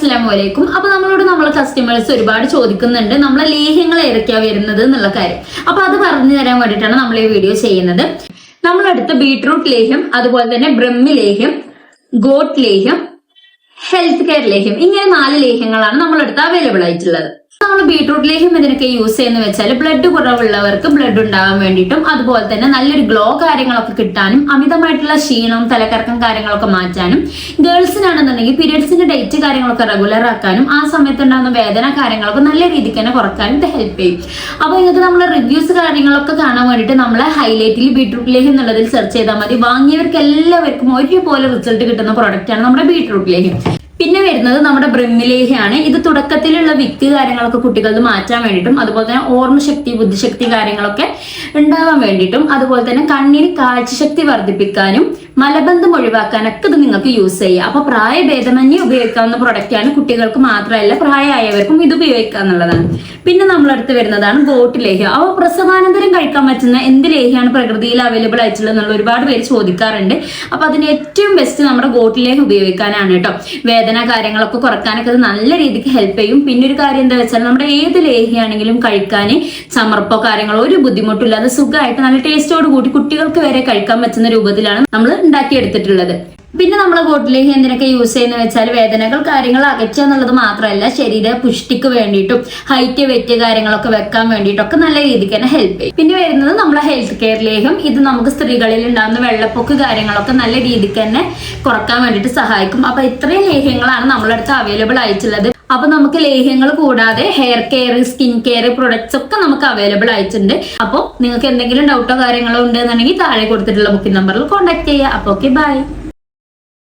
അസ്സലാമു അപ്പൊ നമ്മളെ കസ്റ്റമേഴ്സ് ഒരുപാട് ചോദിക്കുന്നുണ്ട് നമ്മളെ ലേഹ്യങ്ങൾ ഏതൊക്കെയാ വരുന്നത് എന്നുള്ള കാര്യം. അപ്പൊ അത് പറഞ്ഞു തരാൻ വേണ്ടിയിട്ടാണ് നമ്മൾ ഈ വീഡിയോ ചെയ്യുന്നത്. നമ്മളടുത്ത് ബീട്രൂട്ട് ലേഹ്യം, അതുപോലെ തന്നെ ബ്രഹ്മി ലേഹ്യം, ഗോട്ട് ലേഹ്യം, ഹെൽത്ത് കെയർ ലേഹ്യം, ഇങ്ങനെ 4 ലേഹ്യങ്ങളാണ് നമ്മളടുത്ത് അവൈലബിൾ ആയിട്ടുള്ളത്. നമ്മൾ ബീട്രൂട്ട് ലേഹ്യം ഇതിനൊക്കെ യൂസ് ചെയ്യുന്ന വെച്ചാൽ ബ്ലഡ് കുറവുള്ളവർക്ക് ബ്ലഡ് ഉണ്ടാവാൻ വേണ്ടിയിട്ടും, അതുപോലെ തന്നെ നല്ലൊരു ഗ്ലോ കാര്യങ്ങളൊക്കെ കിട്ടാനും, അമിതമായിട്ടുള്ള ക്ഷീണവും തലക്കറക്കം കാര്യങ്ങളൊക്കെ മാറ്റാനും, ഗേൾസിനാണെന്നുണ്ടെങ്കിൽ പീരിയഡ്സിന്റെ ഡേറ്റ് കാര്യങ്ങളൊക്കെ റെഗുലർ ആക്കാനും, ആ സമയത്ത് ഉണ്ടാകുന്ന വേദന കാര്യങ്ങളൊക്കെ നല്ല രീതിക്ക് തന്നെ കുറക്കാനും ഇത് ഹെൽപ്പ് ചെയ്യും. അപ്പൊ നിങ്ങൾക്ക് നമ്മളെ റിവ്യൂസ് കാര്യങ്ങളൊക്കെ കാണാൻ വേണ്ടിയിട്ട് നമ്മളെ ഹൈലൈറ്റിൽ ബീട്രൂട്ട് ലേഹ്യം എന്നുള്ളതിൽ സെർച്ച് ചെയ്താൽ മതി. വാങ്ങിയവർക്ക് എല്ലാവർക്കും ഒരുപോലെ റിസൾട്ട് കിട്ടുന്ന പ്രൊഡക്റ്റ് ആണ് നമ്മുടെ ബീട്രൂട്ട് ലേഹ്യം. പിന്നെ വരുന്നത് നമ്മുടെ ബ്രഹ്മിലേഹ്യാണ്. ഇത് തുടക്കത്തിലുള്ള വിക്ക് കാര്യങ്ങളൊക്കെ കുട്ടികൾക്ക് മാറ്റാൻ വേണ്ടിയിട്ടും, അതുപോലെ തന്നെ ഓർമ്മശക്തി, ബുദ്ധിശക്തി കാര്യങ്ങളൊക്കെ ഉണ്ടാവാൻ വേണ്ടിയിട്ടും, അതുപോലെ തന്നെ കണ്ണിന് കാഴ്ചശക്തി വർദ്ധിപ്പിക്കാനും മലബന്ധം ഒഴിവാക്കാനൊക്കെ ഇത് നിങ്ങൾക്ക് യൂസ് ചെയ്യാം. അപ്പൊ പ്രായഭേദമന്യേ ഉപയോഗിക്കാവുന്ന പ്രൊഡക്റ്റാണ്. കുട്ടികൾക്ക് മാത്രമല്ല പ്രായമായവർക്കും ഇത് ഉപയോഗിക്കാന്നുള്ളതാണ്. പിന്നെ നമ്മളടുത്ത് വരുന്നതാണ് ഗോട്ട് ലേഹ്യം. അപ്പൊ പ്രസവാനന്തരം കഴിക്കാൻ പറ്റുന്ന എന്ത് ലേഹ്യമാണ് പ്രകൃതിയിൽ അവൈലബിൾ ആയിട്ടുള്ളത് എന്നുള്ള ഒരുപാട് പേര് ചോദിക്കാറുണ്ട്. അപ്പൊ അതിന് ഏറ്റവും ബെസ്റ്റ് നമ്മുടെ ഗോട്ട് ലേഹ്യം ഉപയോഗിക്കാനാണ് കേട്ടോ. വേദന കാര്യങ്ങളൊക്കെ കുറക്കാനൊക്കെ അത് നല്ല രീതിക്ക് ഹെൽപ്പ് ചെയ്യും. പിന്നെ ഒരു കാര്യം എന്താ വെച്ചാൽ നമ്മുടെ ഏത് ലേഹ്യാണെങ്കിലും കഴിക്കാൻ ചമർപ്പോ കാര്യങ്ങളോ ഒരു ബുദ്ധിമുട്ടില്ലാതെ സുഖമായിട്ട് നല്ല ടേസ്റ്റോട് കൂടി കുട്ടികൾക്ക് വരെ കഴിക്കാൻ പറ്റുന്ന രൂപത്തിലാണ് നമ്മൾ ഉണ്ടാക്കിയെടുത്തിട്ടുള്ളത്. പിന്നെ നമ്മളെ ഗോട്ട് ലേഹ്യം എന്തിനൊക്കെ യൂസ് ചെയ്യുന്ന വെച്ചാൽ വേദനകൾ കാര്യങ്ങൾ അകറ്റുക എന്നുള്ളത് മാത്രമല്ല, ശരീര പുഷ്ടിക്ക് വേണ്ടിയിട്ടും ഹൈറ്റ് വെയിറ്റ് കാര്യങ്ങളൊക്കെ വെക്കാൻ വേണ്ടിയിട്ടൊക്കെ നല്ല രീതിക്ക് തന്നെ ഹെൽപ്പ് ചെയ്യും. പിന്നെ വരുന്നത് നമ്മളെ ഹെൽത്ത് കെയർ ലേഹ്യം. ഇത് നമുക്ക് സ്ത്രീകളിൽ ഉണ്ടാകുന്ന വെള്ളപ്പൊക്ക് കാര്യങ്ങളൊക്കെ നല്ല രീതിക്ക് തന്നെ കുറക്കാൻ വേണ്ടിയിട്ട് സഹായിക്കും. അപ്പൊ ഇത്രയും ലേഹ്യങ്ങളാണ് നമ്മളടുത്ത് അവൈലബിൾ ആയിട്ടുള്ളത്. അപ്പൊ നമുക്ക് ലേഹ്യങ്ങൾ കൂടാതെ hair care, skin care products ഒക്കെ നമുക്ക് അവൈലബിൾ ആയിട്ടുണ്ട്. അപ്പോൾ നിങ്ങൾക്ക് എന്തെങ്കിലും ഡൗട്ടോ കാര്യങ്ങളോ ഉണ്ടെന്നുണ്ടെങ്കിൽ താഴെ കൊടുത്തിട്ടുള്ള ബുക്കിംഗ് നമ്പറിൽ കോൺടാക്ട് ചെയ്യുക. അപ്പൊ ഓക്കെ, ബൈ.